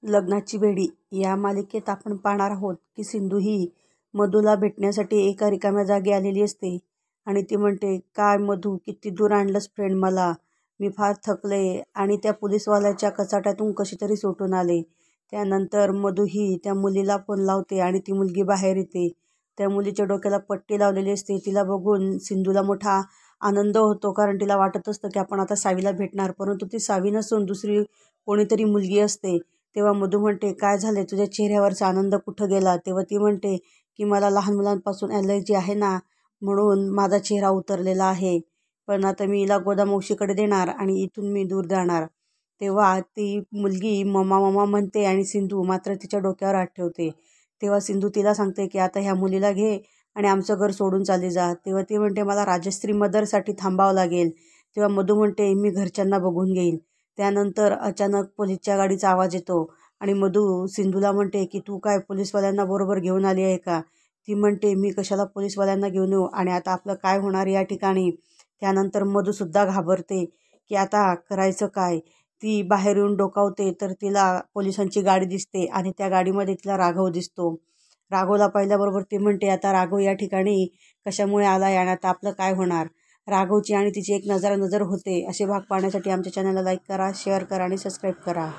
लग्नाची बेडी या मालिकेत आपण पाहणार आहोत की सिंधू ही मधूला भेटण्यासाठी एका रिकाम्या जागी आलेली असते आणि ती म्हणते, काय मधू, किती दूर आणलंस फ्रेंड मला, मी फार थकले आणि त्या पोलीसवाल्याच्या कचाट्यातून कशी तरी सुटून आले. त्यानंतर मधू ही त्या मुलीला फोन लावते आणि ती मुलगी बाहेर येते. त्या मुलीच्या डोक्याला पट्टी लावलेली असते. तिला बघून सिंधूला मोठा आनंद होतो, कारण तिला वाटत असतं की आपण आता सावीला भेटणार, परंतु ती सावी नसून दुसरी कोणीतरी मुलगी असते. तेव्हा मधू म्हणते, काय झाले, तुझ्या चेहऱ्यावरचा आनंद कुठं गेला? तेव्हा ती म्हणते की मला लहान मुलांपासून ॲलर्जी आहे ना, म्हणून माझा चेहरा उतरलेला आहे. पण आता मी हिला गोदामावशीकडे देणार आणि इथून मी दूर जाणार. तेव्हा ती मुलगी मम्मा मम्मा म्हणते आणि सिंधू मात्र तिच्या डोक्यावर हात ठेवते. तेव्हा सिंधू तिला सांगते की आता ह्या मुलीला घे आणि आमचं घर सोडून चालली जा. तेव्हा ती म्हणते, मला राजश्री मदरसाठी थांबावं लागेल. तेव्हा मधू म्हणते, मी घरच्यांना बघून घेईल. त्यानंतर अचानक पोलीसच्या गाडीचा आवाज येतो आणि मधू सिंधूला म्हणते की तू काय पोलीसवाल्यांना बरोबर घेऊन आली आहे का? ती म्हणते, मी कशाला पोलीसवाल्यांना घेऊन येऊ आणि आता आपलं काय होणार या ठिकाणी. त्यानंतर मधूसुद्धा घाबरते की आता करायचं काय. ती बाहेर येऊन डोकावते तर तिला पोलिसांची गाडी दिसते आणि त्या गाडीमध्ये तिला राघव दिसतो. राघवला पाहिल्याबरोबर ती म्हणते, आता राघव या ठिकाणी कशामुळे आला आहे आणि आता आपलं काय होणार. राघवची आणि तिची एक नजर होते. असे भाग पाहण्यासाठी आमच्या चॅनलला लाईक करा, शेअर करा आणि सबस्क्राईब करा.